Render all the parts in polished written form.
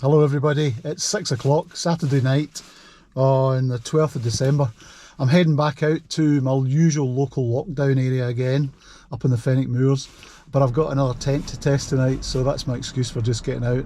Hello everybody, it's 6 o'clock Saturday night on the 12th of December. I'm heading back out to my usual local lockdown area again, up in the Fenwick Moors, but I've got another tent to test tonight, so that's my excuse for just getting out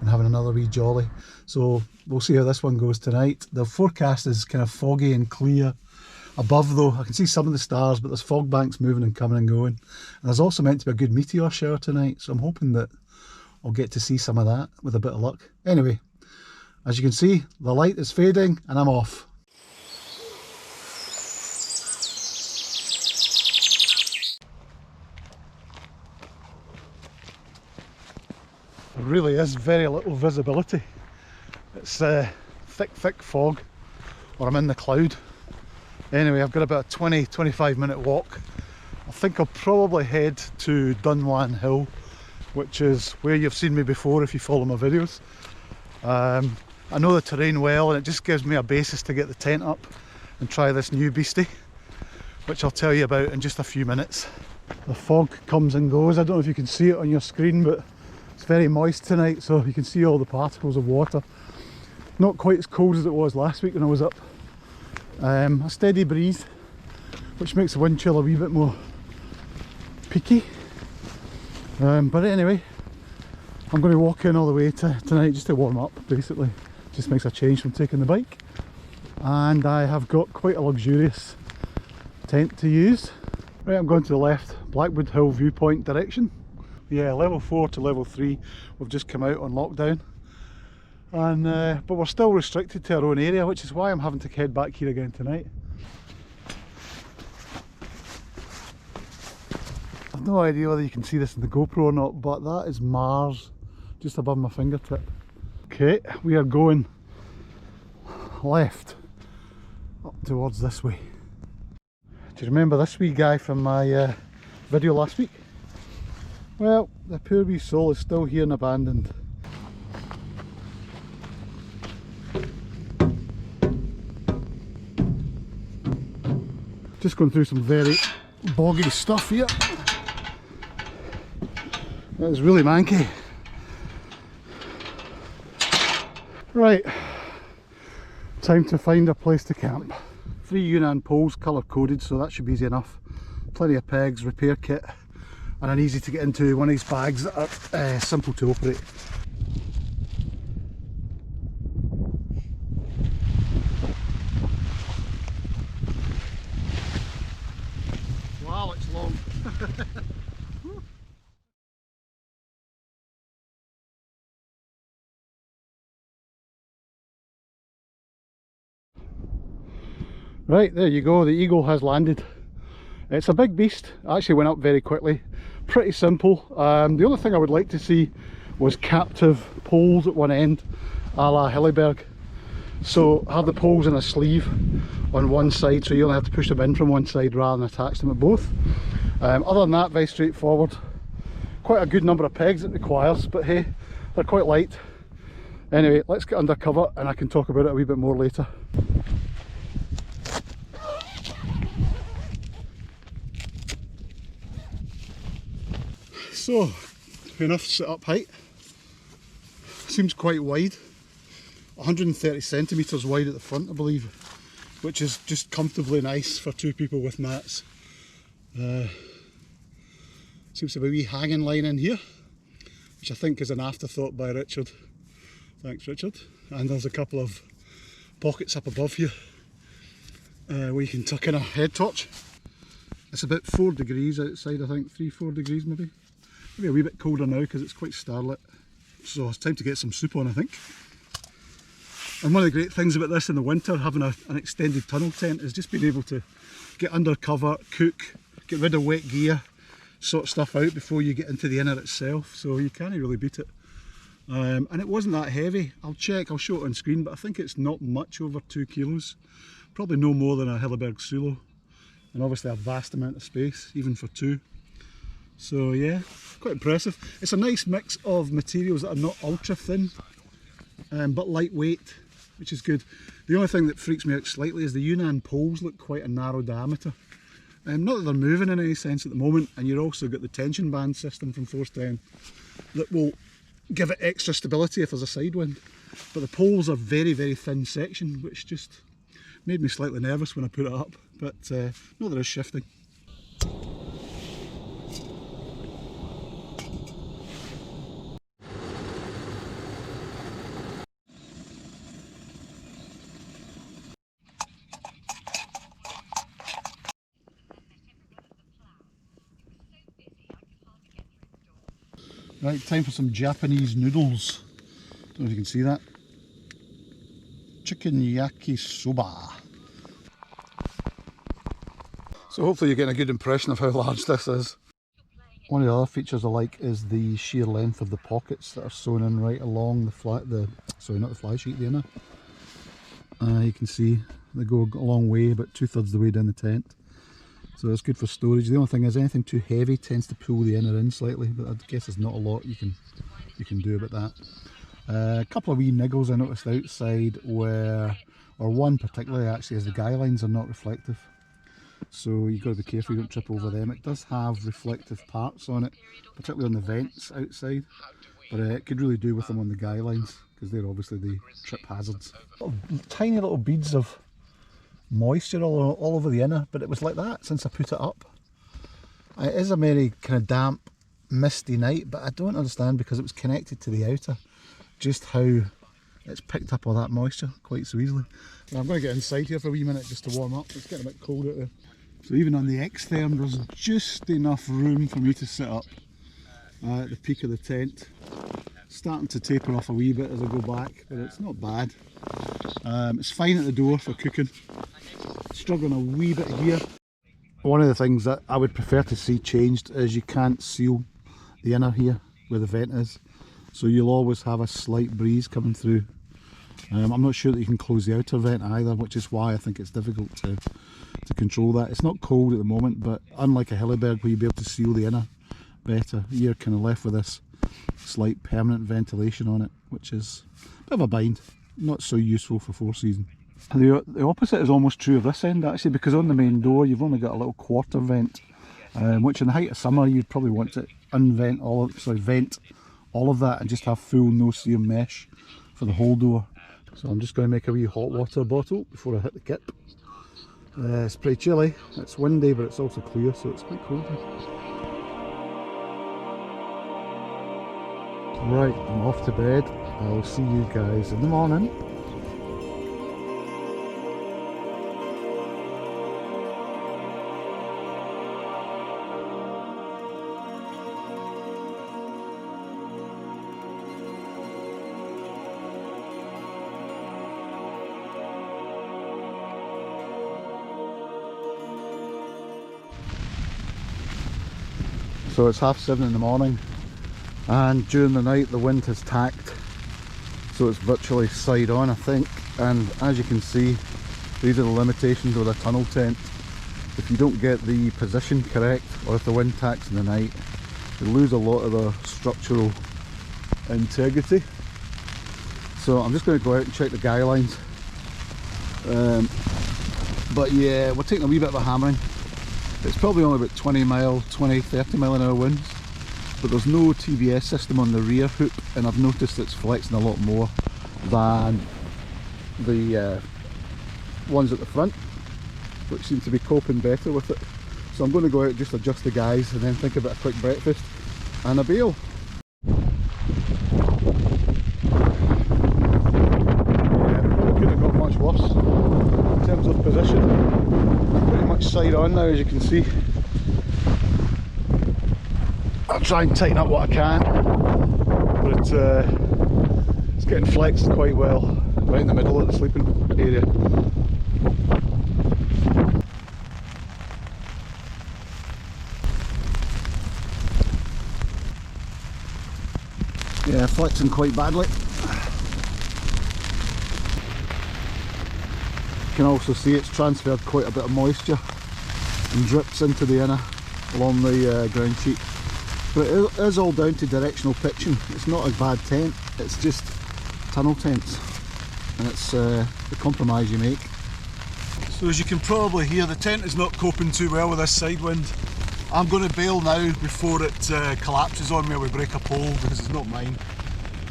and having another wee jolly. So we'll see how this one goes tonight. The forecast is kind of foggy and clear. Above though, I can see some of the stars, but there's fog banks moving and coming and going. And there's also meant to be a good meteor shower tonight, so I'm hoping that I'll get to see some of that with a bit of luck. Anyway, as you can see, the light is fading and I'm off. There really is very little visibility. It's thick fog, or I'm in the cloud. Anyway, I've got about a 20-25 minute walk. I think I'll probably head to Dunwan Hill, which is where you've seen me before if you follow my videos. I know the terrain well, and it just gives me a basis to get the tent up and try this new beastie, which I'll tell you about in just a few minutes. The fog comes and goes. I don't know if you can see it on your screen, but it's very moist tonight, so you can see all the particles of water. Not quite as cold as it was last week when I was up. A steady breeze, which makes the wind chill a wee bit more peaky. But anyway, I'm going to walk in all the way tonight just to warm up, basically. Just makes a change from taking the bike. And I have got quite a luxurious tent to use. Right, I'm going to the left, Blackwood Hill viewpoint direction. Yeah, level 4 to level 3, we've just come out on lockdown. And but we're still restricted to our own area, which is why I'm having to head back here again tonight. I've no idea whether you can see this in the GoPro or not, but that is Mars just above my fingertip. Okay, we are going left up towards this way. Do you remember this wee guy from my video last week? Well, the poor wee soul is still here and abandoned. Just going through some very boggy stuff here. That is really manky. Right, time to find a place to camp. 3 Yunnan poles, colour coded, so that should be easy enough. Plenty of pegs, repair kit, and an easy to get into one of these bags that are simple to operate. Wow, it's long. Right, there you go, the Eagle has landed. It's a big beast, it actually went up very quickly. Pretty simple. The only thing I would like to see was captive poles at one end, a la Hilleberg. So have the poles in a sleeve on one side, so you only have to push them in from one side rather than attach them at both. Other than that, very straightforward. Quite a good number of pegs it requires, but hey, they're quite light. Anyway, let's get under cover and I can talk about it a wee bit more later. So, enough sit up height. Seems quite wide. 130 centimetres wide at the front, I believe, which is just comfortably nice for 2 people with mats. Seems to be a wee hanging line in here, which I think is an afterthought by Richard. Thanks, Richard. And there's a couple of pockets up above here where you can tuck in a head torch. It's about 4 degrees outside, I think, 3-4 degrees maybe. Maybe a wee bit colder now because it's quite starlit. So it's time to get some soup on, I think. And one of the great things about this in the winter, having an extended tunnel tent, is just being able to get under cover, cook, get rid of wet gear, sort stuff out before you get into the inner itself. So you can't really beat it. And it wasn't that heavy. I'll check, I'll show it on screen, but I think it's not much over 2 kilos. Probably no more than a Hilleberg Sulo. And obviously a vast amount of space, even for 2. So yeah, quite impressive. It's a nice mix of materials that are not ultra thin, but lightweight, which is good. The only thing that freaks me out slightly is the Yunnan poles look quite a narrow diameter. Not that they're moving in any sense at the moment, and you've also got the tension band system from Force 10 that will give it extra stability if there's a side wind. But the poles are very, very thin section, which just made me slightly nervous when I put it up. But no, there is shifting. Right, time for some Japanese noodles. Don't know if you can see that. Chicken yakisoba. So hopefully you're getting a good impression of how large this is. One of the other features I like is the sheer length of the pockets that are sewn in right along the fly sheet, the inner. You can see they go a long way, about 2/3 the way down the tent. So it's good for storage. The only thing is anything too heavy tends to pull the inner in slightly, but I guess there's not a lot you can do about that. A couple of wee niggles I noticed outside or one particularly actually, is the guy lines are not reflective. So you've got to be careful you don't trip over them. It does have reflective parts on it, particularly on the vents outside, but it could really do with them on the guy lines, because they're obviously the trip hazards. Tiny little beads of moisture all over the inner, but it was like that since I put it up. It is a very kind of damp, misty night, but I don't understand, because it was connected to the outer, just how it's picked up all that moisture quite so easily. Now I'm going to get inside here for a wee minute just to warm up. It's getting a bit cold out there. So even on the X-Therm there's just enough room for me to sit up at the peak of the tent. Starting to taper off a wee bit as I go back, but it's not bad. It's fine at the door for cooking. Struggling a wee bit here. One of the things that I would prefer to see changed is you can't seal the inner here where the vent is. So you'll always have a slight breeze coming through. I'm not sure that you can close the outer vent either, which is why I think it's difficult to control that. It's not cold at the moment, but unlike a Hilleberg where you'll be able to seal the inner better, you're kind of left with this slight permanent ventilation on it, which is a bit of a bind. Not so useful for four season. The opposite is almost true of this end actually, because on the main door you've only got a little quarter vent, which in the height of summer you'd probably want to vent all of that and just have full no-seam mesh for the whole door. So I'm just going to make a wee hot water bottle before I hit the kip. It's pretty chilly, it's windy, but it's also clear, so it's quite cold. Right, I'm off to bed. I'll see you guys in the morning. So it's 7:30 in the morning, and during the night the wind has tacked, so it's virtually side on I think, and as you can see these are the limitations with a tunnel tent. If you don't get the position correct, or if the wind tacks in the night, you lose a lot of the structural integrity. So I'm just going to go out and check the guy lines, but yeah, we're taking a wee bit of a hammering. It's probably only about 30 mile an hour winds, but there's no TBS system on the rear hoop, and I've noticed it's flexing a lot more than the ones at the front, which seem to be coping better with it. So I'm going to go out and just adjust the guys and then think about a quick breakfast and a bail. Yeah, probably couldn't have got much worse in terms of position. Pretty much side on now, as you can see. I'll try and tighten up what I can, but it's getting flexed quite well right in the middle of the sleeping area. Yeah, flexing quite badly. You can also see it's transferred quite a bit of moisture and drips into the inner along the ground sheet. But it is all down to directional pitching. It's not a bad tent, it's just tunnel tents, and it's the compromise you make. So as you can probably hear, the tent is not coping too well with this side wind. I'm going to bail now before it collapses on me or we break a pole, because it's not mine.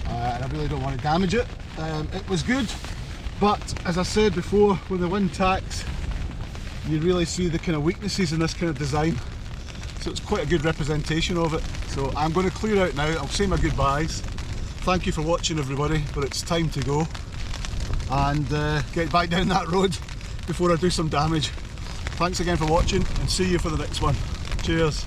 and I really don't want to damage it. It was good, but as I said before, with the wind tacks, you really see the kind of weaknesses in this kind of design. So it's quite a good representation of it. So I'm going to clear out now. I'll say my goodbyes. Thank you for watching, everybody, but it's time to go and get back down that road before I do some damage. Thanks again for watching, and see you for the next one. Cheers.